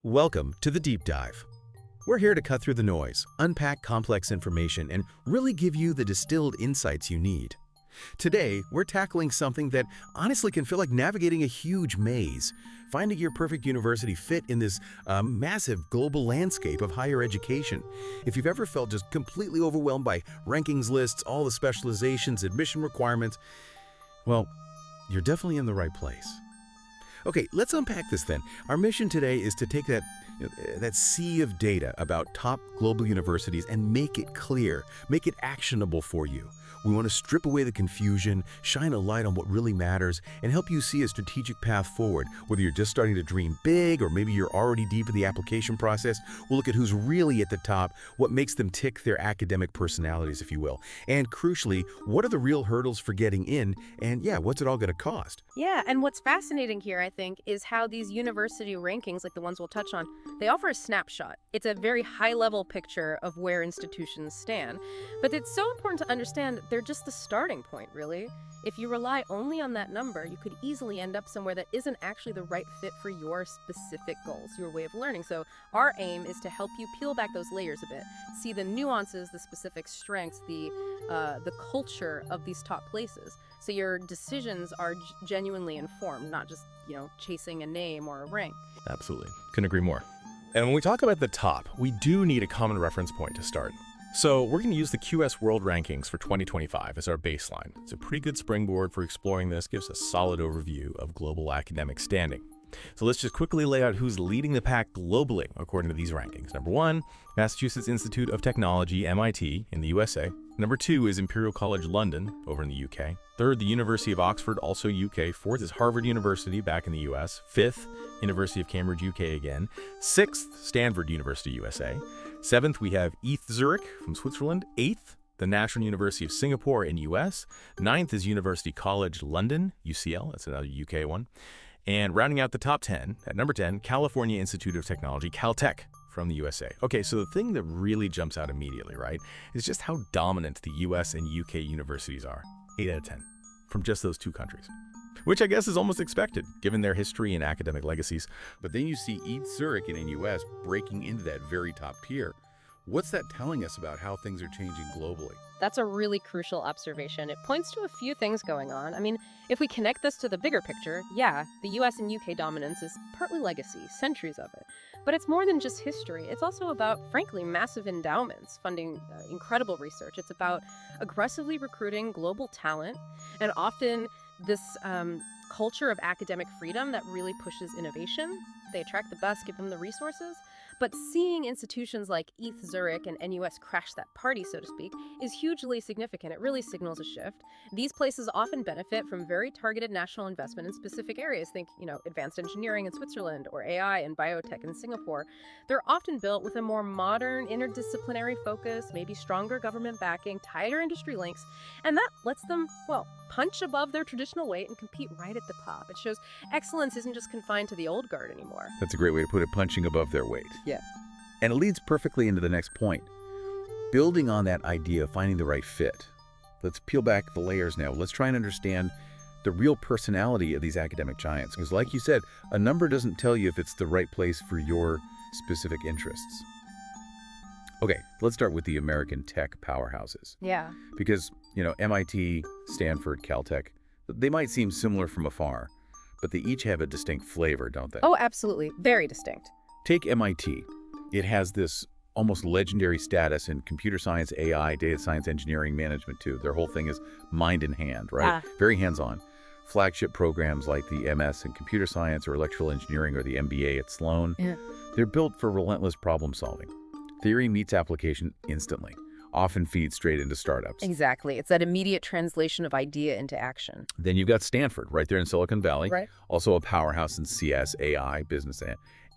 Welcome to the Deep Dive. We're here to cut through the noise, unpack complex information, and really give you the distilled insights you need. Today, we're tackling something that honestly can feel like navigating a huge maze, finding your perfect university fit in this massive global landscape of higher education. If you've ever felt just completely overwhelmed by rankings lists, all the specializations, admission requirements, well, you're definitely in the right place. Okay, let's unpack this then. Our mission today is to take that sea of data about top global universities and make it clear, make it actionable for you. We want to strip away the confusion, shine a light on what really matters, and help you see a strategic path forward. Whether you're just starting to dream big or maybe you're already deep in the application process, we'll look at who's really at the top, what makes them tick their academic personalities, if you will. And crucially, what are the real hurdles for getting in, and yeah, what's it all going to cost? Yeah, and what's fascinating here, I think, is how these university rankings, like the ones we'll touch on, they offer a snapshot. It's a very high-level picture of where institutions stand. But it's so important to understand they're just the starting point, really. If you rely only on that number, you could easily end up somewhere that isn't actually the right fit for your specific goals, your way of learning. So our aim is to help you peel back those layers a bit, see the nuances, the specific strengths, the culture of these top places. So your decisions are genuinely informed, not just, chasing a name or a rank. Absolutely. Couldn't agree more. And when we talk about the top, we do need a common reference point to start. So we're going to use the QS World Rankings for 2025 as our baseline. It's a pretty good springboard for exploring this, gives a solid overview of global academic standing. So let's just quickly lay out who's leading the pack globally according to these rankings. Number 1, Massachusetts Institute of Technology, MIT, in the USA. Number 2 is Imperial College London, over in the UK. Third, the University of Oxford, also UK. Fourth is Harvard University, back in the US. Fifth, University of Cambridge, UK again. Sixth, Stanford University, USA. Seventh, we have ETH Zurich from Switzerland. Eighth, the National University of Singapore in US. Ninth is University College London, UCL, that's another UK one. And rounding out the top 10, at number 10, California Institute of Technology, Caltech, from the USA. Okay, so the thing that really jumps out immediately, right, is just how dominant the US and UK universities are. 8 out of 10, from just those two countries. Which I guess is almost expected, given their history and academic legacies. But then you see ETH Zurich in the US breaking into that very top tier. What's that telling us about how things are changing globally? That's a really crucial observation. It points to a few things going on. I mean, if we connect this to the bigger picture, yeah, the US and UK dominance is partly legacy, centuries of it. But it's more than just history. It's also about, frankly, massive endowments funding incredible research. It's about aggressively recruiting global talent, and often this culture of academic freedom that really pushes innovation. They attract the best, give them the resources. But seeing institutions like ETH Zurich and NUS crash that party, so to speak, is hugely significant. It really signals a shift. These places often benefit from very targeted national investment in specific areas. Think, advanced engineering in Switzerland or AI and biotech in Singapore. They're often built with a more modern, interdisciplinary focus, maybe stronger government backing, tighter industry links, and that lets them, punch above their traditional weight and compete right at the top. It shows excellence isn't just confined to the old guard anymore. That's a great way to put it, punching above their weight. Yeah. And it leads perfectly into the next point. Building on that idea of finding the right fit. Let's peel back the layers now. Let's try and understand the real personality of these academic giants. Because like you said, a number doesn't tell you if it's the right place for your specific interests. Okay, let's start with the American tech powerhouses. Yeah. Because, MIT, Stanford, Caltech, they might seem similar from afar, but they each have a distinct flavor, don't they? Oh, absolutely. Very distinct. Take MIT. It has this almost legendary status in computer science, AI, data science, engineering, management too. Their whole thing is mind in hand, right? Very hands-on. Flagship programs like the MS in computer science or electrical engineering or the MBA at Sloan, they're built for relentless problem solving. Theory meets application instantly, often feeds straight into startups. Exactly. It's that immediate translation of idea into action. Then you've got Stanford right there in Silicon Valley, right? Also a powerhouse in CS, AI, business.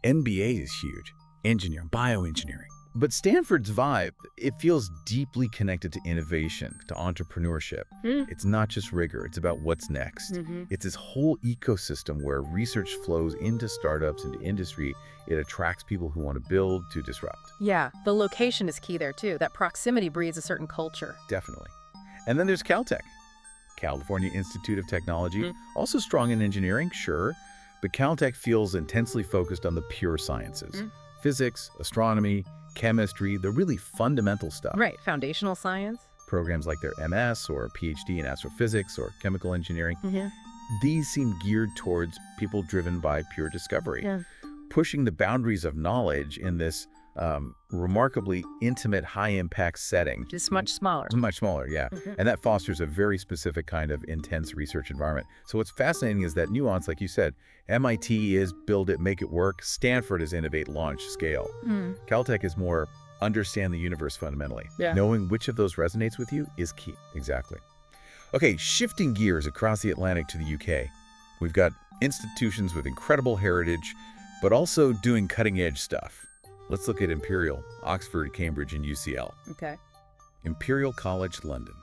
MBA is huge, engineering, bioengineering. But Stanford's vibe, it feels deeply connected to innovation, to entrepreneurship. It's not just rigor, it's about what's next. It's this whole ecosystem where research flows into startups, into industry. It attracts people who want to build, to disrupt. Yeah, the location is key there too. That proximity breeds a certain culture. Definitely. And then there's Caltech, California Institute of Technology, also strong in engineering, sure, but Caltech feels intensely focused on the pure sciences. Physics, astronomy, chemistry, the really fundamental stuff. Right, foundational science. Programs like their MS or PhD in astrophysics or chemical engineering, Yeah. these seem geared towards people driven by pure discovery, Yeah. pushing the boundaries of knowledge in this remarkably intimate, high-impact setting. Just much smaller. Much smaller, yeah. Mhm. And that fosters a very specific kind of intense research environment. So what's fascinating is that nuance, like you said, MIT is build it, make it work. Stanford is innovate, launch, scale. Caltech is more understand the universe fundamentally. Yeah. Knowing which of those resonates with you is key. Exactly. Okay, shifting gears across the Atlantic to the UK. We've got institutions with incredible heritage, but also doing cutting-edge stuff. Let's look at Imperial, Oxford, Cambridge, and UCL. Okay. Imperial College London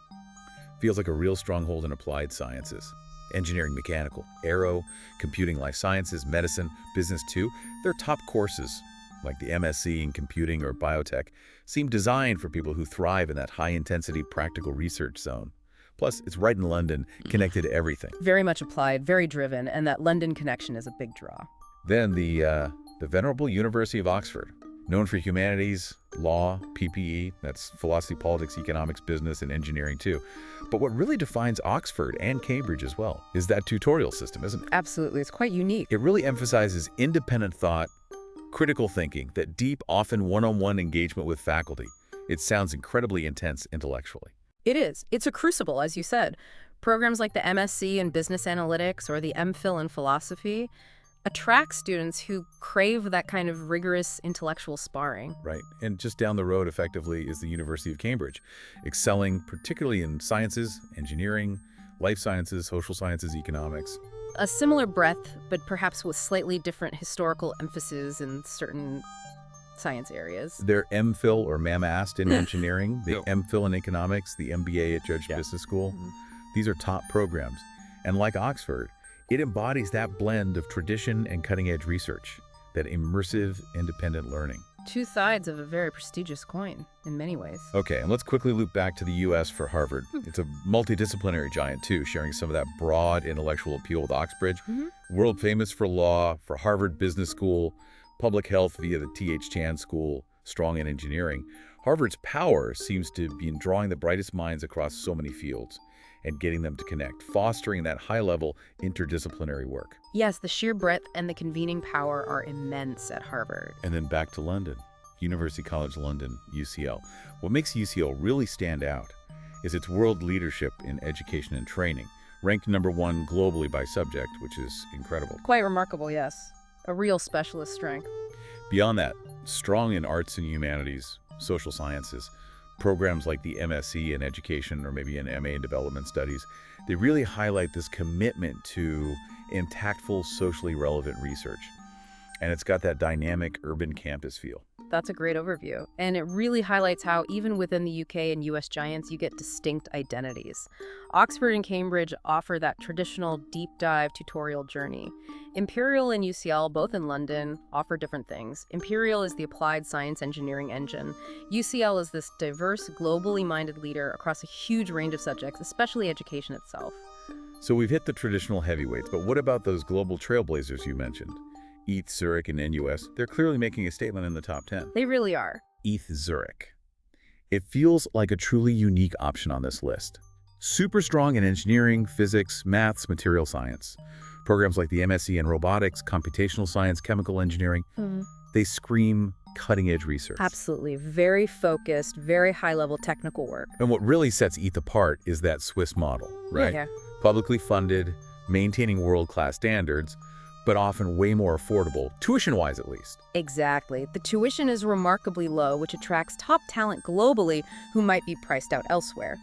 feels like a real stronghold in applied sciences. Engineering, mechanical, aero, computing, life sciences, medicine, business too. Their top courses, like the MSc in computing or biotech, seem designed for people who thrive in that high-intensity practical research zone. Plus, it's right in London, connected to everything. Very much applied, very driven, and that London connection is a big draw. Then the venerable University of Oxford, known for humanities, law, PPE, that's philosophy, politics, economics, business, and engineering too. But what really defines Oxford and Cambridge as well is that tutorial system, isn't it? Absolutely, it's quite unique. It really emphasizes independent thought, critical thinking, that deep, often one-on-one engagement with faculty. It sounds incredibly intense intellectually. It is. It's a crucible, as you said. Programs like the MSc in business analytics or the MPhil in philosophy attract students who crave that kind of rigorous intellectual sparring. Right. And just down the road, effectively, is the University of Cambridge, excelling particularly in sciences, engineering, life sciences, social sciences, economics. A similar breadth, but perhaps with slightly different historical emphasis in certain science areas. Their MPhil or MAMAST in engineering, the Yep. MPhil in economics, the MBA at Judge Business School. These are top programs. And like Oxford, it embodies that blend of tradition and cutting-edge research, that immersive, independent learning. Two sides of a very prestigious coin, in many ways. Okay, and let's quickly loop back to the U.S. for Harvard. It's a multidisciplinary giant, too, sharing some of that broad intellectual appeal with Oxbridge. World famous for law, for Harvard Business School, public health via the T.H. Chan School, strong in engineering. Harvard's power seems to be in drawing the brightest minds across so many fields and getting them to connect, fostering that high-level interdisciplinary work. Yes, the sheer breadth and the convening power are immense at Harvard. And then back to London, University College London, UCL. What makes UCL really stand out is its world leadership in education and training, ranked #1 globally by subject, which is incredible. Quite remarkable, yes. A real specialist strength. Beyond that, strong in arts and humanities, social sciences, programs like the MSc in education or maybe an MA in development studies, they really highlight this commitment to impactful, socially relevant research. And it's got that dynamic urban campus feel. That's a great overview. And it really highlights how even within the UK and US giants, you get distinct identities. Oxford and Cambridge offer that traditional deep dive tutorial journey. Imperial and UCL, both in London, offer different things. Imperial is the applied science engineering engine. UCL is this diverse, globally minded leader across a huge range of subjects, especially education itself. So we've hit the traditional heavyweights, but what about those global trailblazers you mentioned? ETH, Zurich, and NUS, they're clearly making a statement in the top 10. They really are. ETH Zurich. It feels like a truly unique option on this list. Super strong in engineering, physics, maths, material science. Programs like the MSc in robotics, computational science, chemical engineering, they scream cutting-edge research. Absolutely. Very focused, very high-level technical work. And what really sets ETH apart is that Swiss model, right? Yeah. Publicly funded, maintaining world-class standards, but often way more affordable, tuition-wise at least. Exactly. The tuition is remarkably low, which attracts top talent globally who might be priced out elsewhere.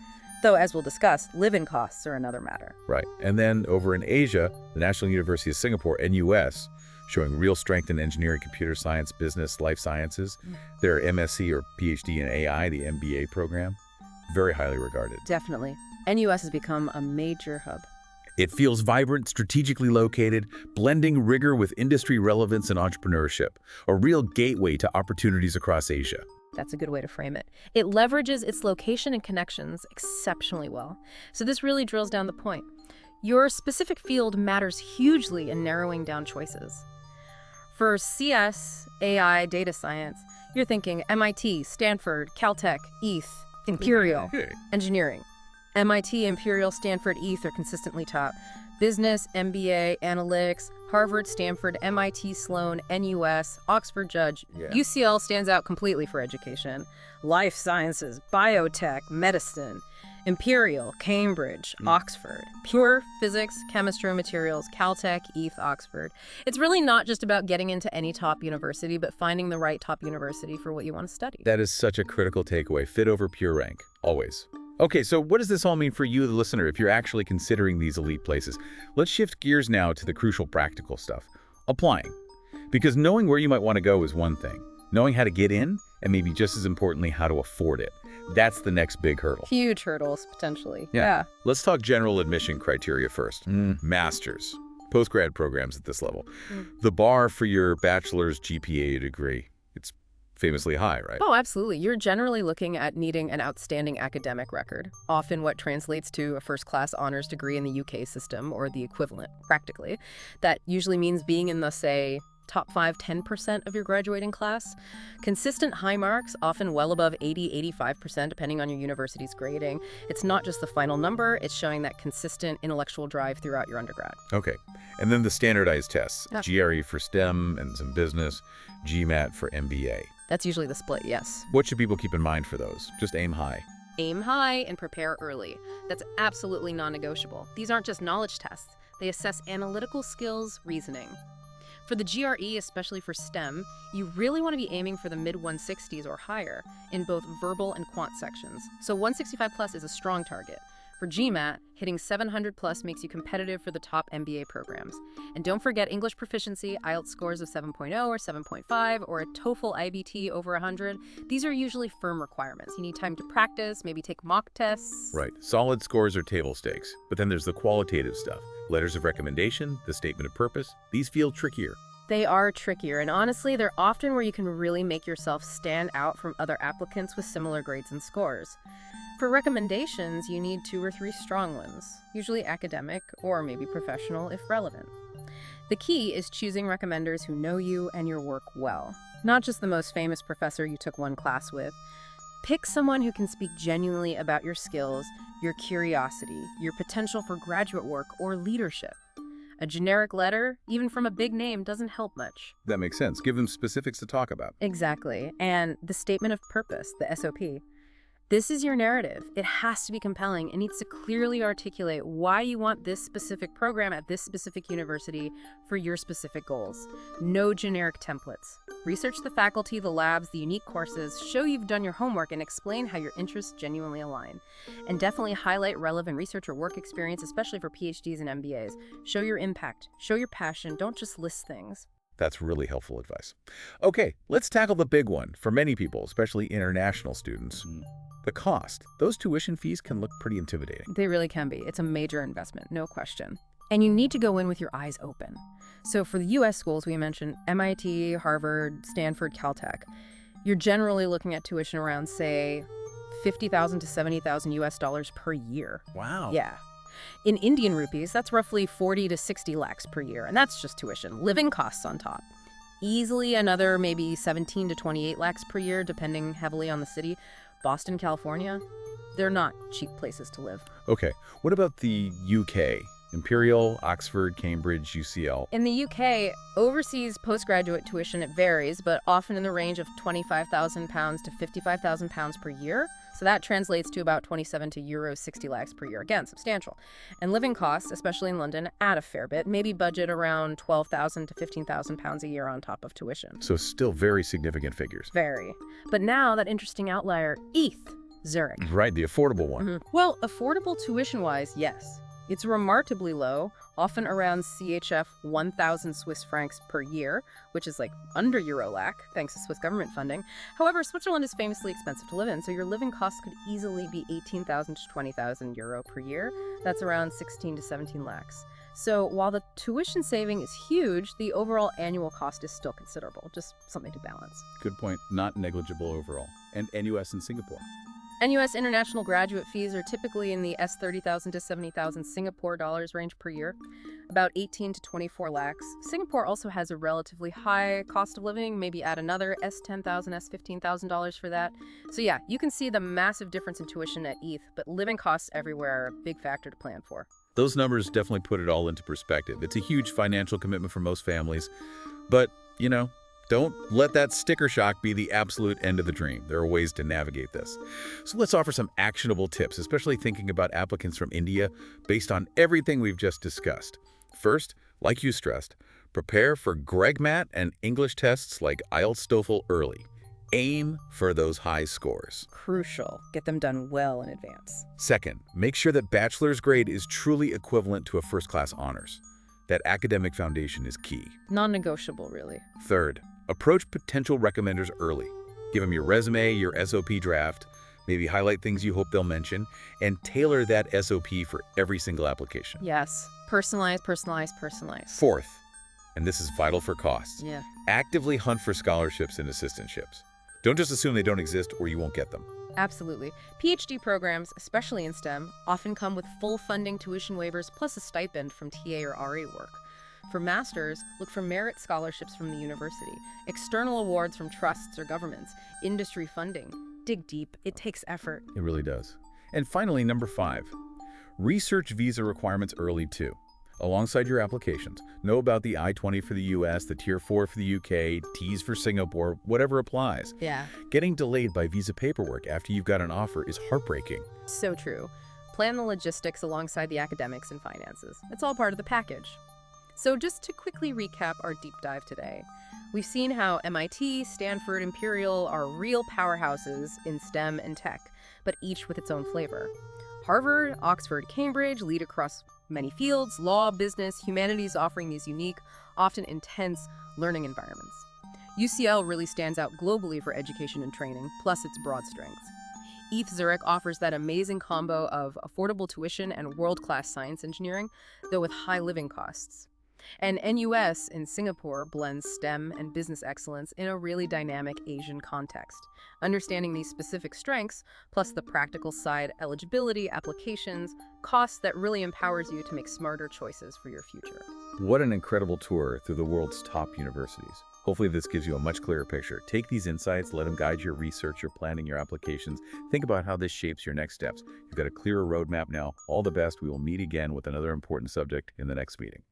Though, as we'll discuss, living costs are another matter. Right. And then over in Asia, the National University of Singapore, NUS, showing real strength in engineering, computer science, business, life sciences. Their MSc or PhD in AI, the MBA program, very highly regarded. Definitely. NUS has become a major hub. It feels vibrant, strategically located, blending rigor with industry relevance and entrepreneurship, a real gateway to opportunities across Asia. That's a good way to frame it. It leverages its location and connections exceptionally well. So this really drills down the point. Your specific field matters hugely in narrowing down choices. For CS, AI, data science, you're thinking MIT, Stanford, Caltech, ETH, Imperial, engineering. MIT, Imperial, Stanford, ETH are consistently top. Business, MBA, analytics, Harvard, Stanford, MIT, Sloan, NUS, Oxford, Judge. UCL stands out completely for education. Life sciences, biotech, medicine. Imperial, Cambridge, Oxford. Pure physics, chemistry, materials, Caltech, ETH, Oxford. It's really not just about getting into any top university, but finding the right top university for what you want to study. That is such a critical takeaway. Fit over pure rank, always. Okay, so what does this all mean for you, the listener, if you're actually considering these elite places? Let's shift gears now to the crucial practical stuff. Applying. Because knowing where you might want to go is one thing. Knowing how to get in, and maybe just as importantly, how to afford it. That's the next big hurdle. Huge hurdles, potentially. Yeah. Let's talk general admission criteria first. Masters, postgrad programs at this level. The bar for your bachelor's GPA degree, it's famously high, right? Oh, absolutely. You're generally looking at needing an outstanding academic record, often what translates to a first-class honors degree in the UK system, or the equivalent, practically. That usually means being in the, say, top 5–10% of your graduating class. Consistent high marks, often well above 80–85%, depending on your university's grading. It's not just the final number, it's showing that consistent intellectual drive throughout your undergrad. Okay. And then the standardized tests, GRE for STEM and some business, GMAT for MBA. That's usually the split, yes. What should people keep in mind for those? Just aim high. Aim high and prepare early. That's absolutely non-negotiable. These aren't just knowledge tests. They assess analytical skills, reasoning. For the GRE, especially for STEM, you really want to be aiming for the mid-160s or higher in both verbal and quant sections. So 165 plus is a strong target. For GMAT, hitting 700 plus makes you competitive for the top MBA programs. And don't forget English proficiency, IELTS scores of 7.0 or 7.5, or a TOEFL IBT over 100. These are usually firm requirements. You need time to practice, maybe take mock tests. Right. Solid scores are table stakes. But then there's the qualitative stuff. Letters of recommendation, the statement of purpose. These feel trickier. They are trickier, and honestly, they're often where you can really make yourself stand out from other applicants with similar grades and scores. For recommendations, you need 2 or 3 strong ones, usually academic or maybe professional if relevant. The key is choosing recommenders who know you and your work well, not just the most famous professor you took one class with. Pick someone who can speak genuinely about your skills, your curiosity, your potential for graduate work or leadership. A generic letter, even from a big name, doesn't help much. That makes sense. Give them specifics to talk about. Exactly. And the statement of purpose, the SOP. This is your narrative. It has to be compelling. It needs to clearly articulate why you want this specific program at this specific university for your specific goals. No generic templates. Research the faculty, the labs, the unique courses, show you've done your homework, and explain how your interests genuinely align. And definitely highlight relevant research or work experience, especially for PhDs and MBAs. Show your impact. Show your passion. Don't just list things. That's really helpful advice. Okay, let's tackle the big one for many people, especially international students. The cost. Those tuition fees can look pretty intimidating. They really can be. It's a major investment, no question. And you need to go in with your eyes open. So for the US schools, we mentioned MIT, Harvard, Stanford, Caltech. You're generally looking at tuition around, say, $50,000 to $70,000 US dollars per year. Wow. Yeah. In Indian rupees, that's roughly 40 to 60 lakhs per year, and that's just tuition. Living costs on top. Easily another maybe 17 to 28 lakhs per year, depending heavily on the city. Boston, California, they're not cheap places to live. Okay, what about the UK? Imperial, Oxford, Cambridge, UCL. In the UK, overseas postgraduate tuition, it varies, but often in the range of £25,000 to £55,000 per year. So that translates to about 27 to euro 60 lakhs per year. Again, substantial. And living costs, especially in London, add a fair bit. Maybe budget around £12,000 to £15,000 a year on top of tuition. So still very significant figures. Very. But now that interesting outlier, ETH, Zurich. Right, the affordable one. Well, affordable tuition-wise, yes. It's remarkably low, often around CHF 1,000 Swiss francs per year, which is like under Euro lakh, thanks to Swiss government funding. However, Switzerland is famously expensive to live in, so your living costs could easily be 18,000 to 20,000 euro per year. That's around 16 to 17 lakhs. So while the tuition saving is huge, the overall annual cost is still considerable, just something to balance. Good point. Not negligible overall. And NUS in Singapore. NUS international graduate fees are typically in the S30,000 to 70,000 Singapore dollars range per year, about 18 to 24 lakhs. Singapore also has a relatively high cost of living, maybe add another S10,000, S15,000 for that. So yeah, you can see the massive difference in tuition at ETH, but living costs everywhere are a big factor to plan for. Those numbers definitely put it all into perspective. It's a huge financial commitment for most families, but, don't let that sticker shock be the absolute end of the dream. There are ways to navigate this. So let's offer some actionable tips, especially thinking about applicants from India based on everything we've just discussed. First, like you stressed, prepare for GregMat and English tests like IELTS TOEFL early. Aim for those high scores. Crucial. Get them done well in advance. Second, make sure that bachelor's grade is truly equivalent to a first-class honors. That academic foundation is key. Non-negotiable, really. Third, approach potential recommenders early. Give them your resume, your SOP draft, maybe highlight things you hope they'll mention, and tailor that SOP for every single application. Yes. Personalize, personalize, personalize. Fourth, and this is vital for costs, Yeah. actively hunt for scholarships and assistantships. Don't just assume they don't exist or you won't get them. Absolutely. PhD programs, especially in STEM, often come with full funding tuition waivers plus a stipend from TA or RA work. For masters, look for merit scholarships from the university, external awards from trusts or governments, industry funding. Dig deep. It takes effort. It really does. And finally, number 5, research visa requirements early too. Alongside your applications, know about the I-20 for the US, the Tier 4 for the UK, Ts for Singapore, whatever applies. Yeah. Getting delayed by visa paperwork after you've got an offer is heartbreaking. So true. Plan the logistics alongside the academics and finances. It's all part of the package. So just to quickly recap our deep dive today, we've seen how MIT, Stanford, Imperial are real powerhouses in STEM and tech, but each with its own flavor. Harvard, Oxford, Cambridge lead across many fields, law, business, humanities, offering these unique, often intense learning environments. UCL really stands out globally for education and training, plus its broad strengths. ETH Zurich offers that amazing combo of affordable tuition and world-class science engineering, though with high living costs. And NUS in Singapore blends STEM and business excellence in a really dynamic Asian context. Understanding these specific strengths, plus the practical side, eligibility, applications, costs that really empowers you to make smarter choices for your future. What an incredible tour through the world's top universities. Hopefully this gives you a much clearer picture. Take these insights, let them guide your research, your planning, your applications. Think about how this shapes your next steps. You've got a clearer roadmap now. All the best. We will meet again with another important subject in the next meeting.